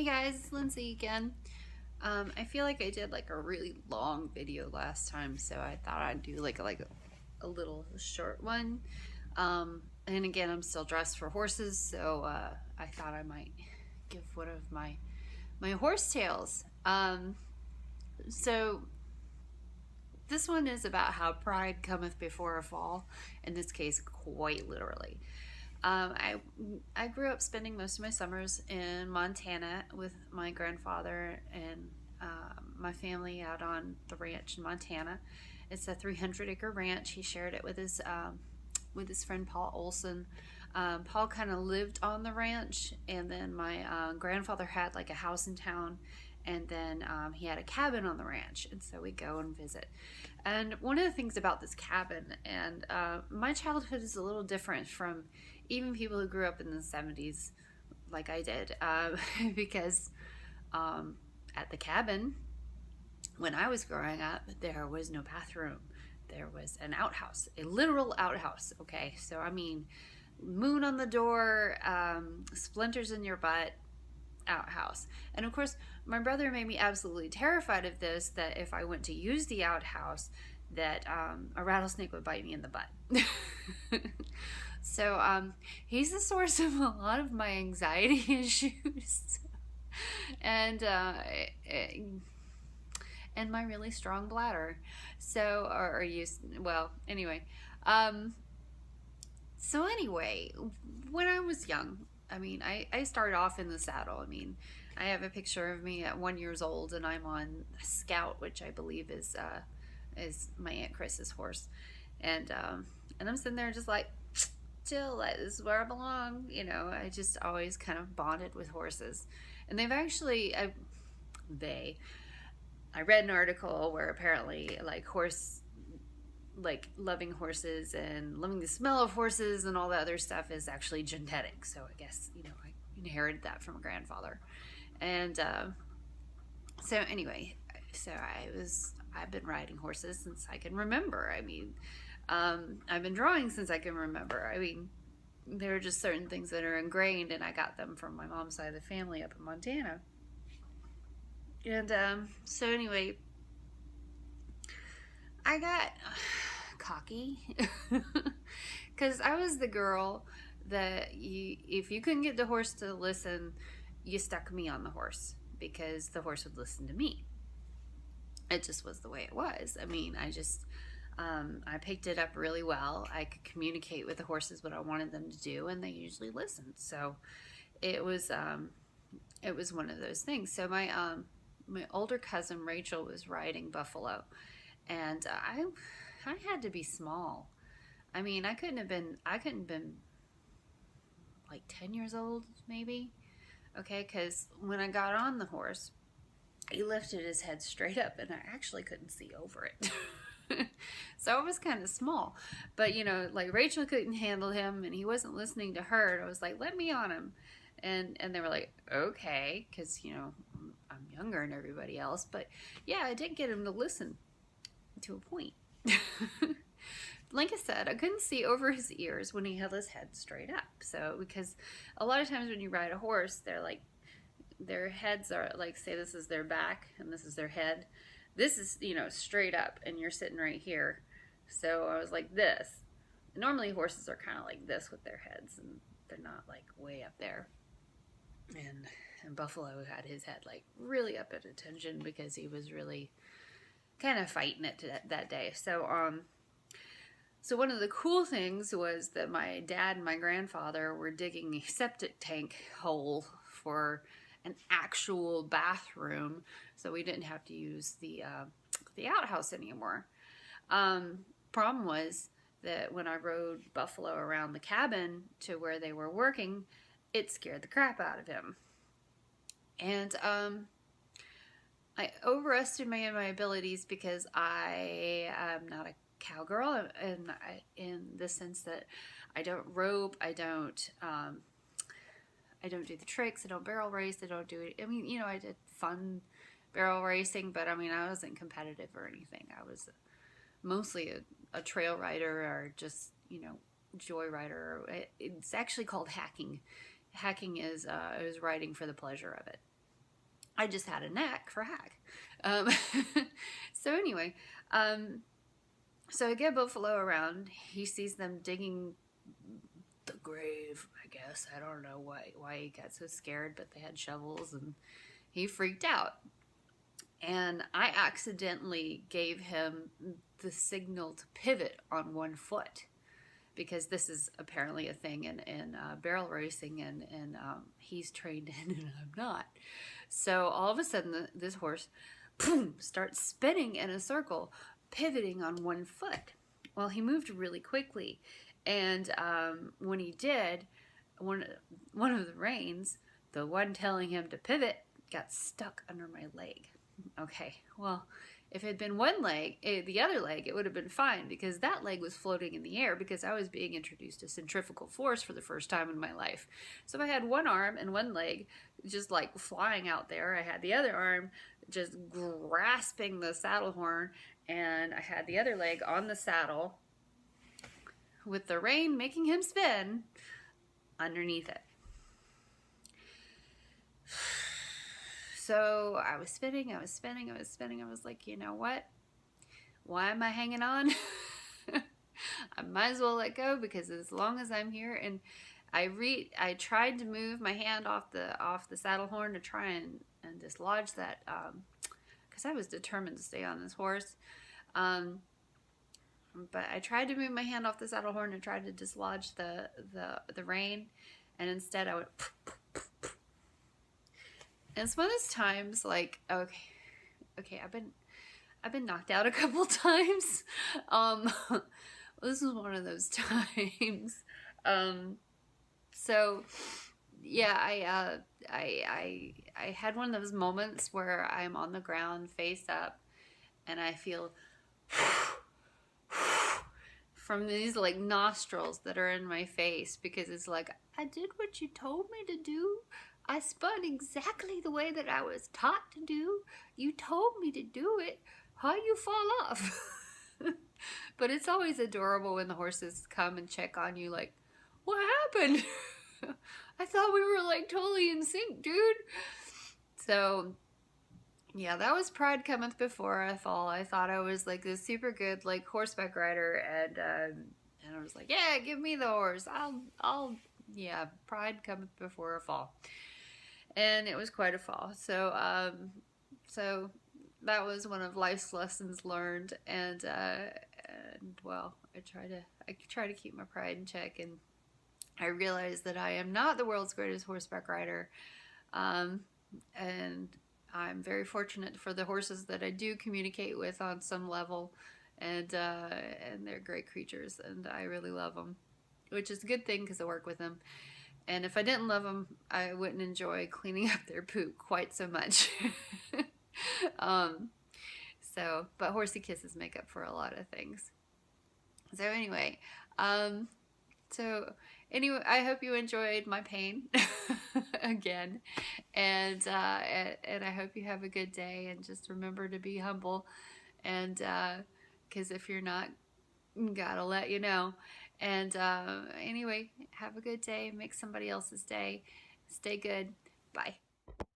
Hey guys, it's Lindsay again. I feel like I did like a really long video last time, so I thought I'd do like a little short one. And again, I'm still dressed for horses, so I thought I might give one of my horse tales. So this one is about how pride cometh before a fall. In this case, quite literally. Um, I I grew up spending most of my summers in Montana with my grandfather and my family out on the ranch in Montana. It's a 300-acre ranch. He shared it with his friend Paul Olson. Paul kind of lived on the ranch, and then my grandfather had like a house in town, and then he had a cabin on the ranch, and so we go and visit. And one of the things about this cabin, and my childhood is a little different from even people who grew up in the 70s like I did, because at the cabin, when I was growing up, there was no bathroom. There was an outhouse, a literal outhouse, okay? So, I mean, moon on the door, splinters in your butt, outhouse. And of course, my brother made me absolutely terrified of this, that if I went to use the outhouse, that a rattlesnake would bite me in the butt. So he's the source of a lot of my anxiety issues, and and my really strong bladder. So or use well anyway. Um, so anyway, when I was young, I mean, I started off in the saddle. I mean, I have a picture of me at 1 years old, and I'm on Scout, which I believe is my Aunt Chris's horse, and I'm sitting there just like, chill, this is where I belong. You know, I just always kind of bonded with horses, and they've actually I read an article where apparently like loving horses and loving the smell of horses and all the other stuff is actually genetic. So I guess, you know, I inherited that from a grandfather. And so anyway, so I've been riding horses since I can remember. I mean, I've been drawing since I can remember. I mean, there are just certain things that are ingrained, and I got them from my mom's side of the family up in Montana. And so anyway, I got cocky because I was the girl that if you couldn't get the horse to listen, you stuck me on the horse because the horse would listen to me. It just was the way it was. I mean, I picked it up really well. I could communicate with the horses what I wanted them to do, and they usually listened. So it was one of those things. So my older cousin Rachel was riding buffalo, and I had to be small. I mean, I couldn't have been like 10 years old maybe. Okay, because when I got on the horse, he lifted his head straight up, and I actually couldn't see over it. So I was kind of small, but you know, like Rachel couldn't handle him, and he wasn't listening to her. And I was like, "Let me on him," and they were like, "Okay," because you know I'm younger than everybody else. But yeah, I did get him to listen to a point. Like I said, I couldn't see over his ears when he held his head straight up. So because a lot of times when you ride a horse, they're like their heads are like, say this is their back and this is their head. This is, you know, straight up, and you're sitting right here. So I was like this. Normally horses are kind of like this with their heads, and they're not like way up there. And Buffalo had his head like really up at attention because he was really kind of fighting it that day. So one of the cool things was that my dad and my grandfather were digging a septic tank hole for an actual bathroom, so we didn't have to use the outhouse anymore. Problem was that when I rode Buffalo around the cabin to where they were working, it scared the crap out of him. And I overestimated my abilities because I am not a cowgirl, and in the sense that I don't rope, I don't do the tricks, I don't barrel race, I don't do it. I mean, you know, I did fun barrel racing, but I mean, I wasn't competitive or anything. I was mostly a trail rider, or just, you know, joy rider. It's actually called hacking. Hacking is riding for the pleasure of it. I just had a knack for hack. Um, so anyway, so I get Buffalo around. He sees them digging the grave, I guess. I don't know why he got so scared, but they had shovels and he freaked out. And I accidentally gave him the signal to pivot on one foot, because this is apparently a thing in barrel racing, and he's trained in and I'm not. So all of a sudden, this horse, boom, starts spinning in a circle, pivoting on one foot. Well, he moved really quickly, and when he did, one of the reins, the one telling him to pivot, got stuck under my leg. Okay, well, if it had been one leg, the other leg, it would have been fine, because that leg was floating in the air because I was being introduced to centrifugal force for the first time in my life. So I had one arm and one leg just like flying out there. I had the other arm just grasping the saddle horn, and I had the other leg on the saddle with the rein making him spin underneath it. So I was spinning, I was spinning, I was spinning. I was like, you know what? Why am I hanging on? I might as well let go, because as long as I'm here, and I tried to move my hand off the saddle horn to try and dislodge that, because I was determined to stay on this horse. But I tried to move my hand off the saddle horn and tried to dislodge the rein, and instead I went. And it's one of those times, like, okay, I've been knocked out a couple times. This was one of those times. So yeah, I had one of those moments where I'm on the ground face up, and I feel from these like nostrils that are in my face, because it's like, I did what you told me to do. I spun exactly the way that I was taught to do. You told me to do it. How you fall off? But it's always adorable when the horses come and check on you, like, what happened? I thought we were like totally in sync, dude. So yeah, that was pride cometh before a fall. I thought I was like this super good like horseback rider, and I was like, yeah, give me the horse. I'll yeah, pride cometh before a fall. And it was quite a fall. So so that was one of life's lessons learned, and well, I try to keep my pride in check, and I realized that I am not the world's greatest horseback rider, and I'm very fortunate for the horses that I do communicate with on some level, and they're great creatures, and I really love them, which is a good thing because I work with them. And if I didn't love them, I wouldn't enjoy cleaning up their poop quite so much. But horsey kisses make up for a lot of things. So anyway, I hope you enjoyed my pain again, and I hope you have a good day, and just remember to be humble, and because if you're not, gotta let you know. And anyway, have a good day. Make somebody else's day. Stay good. Bye.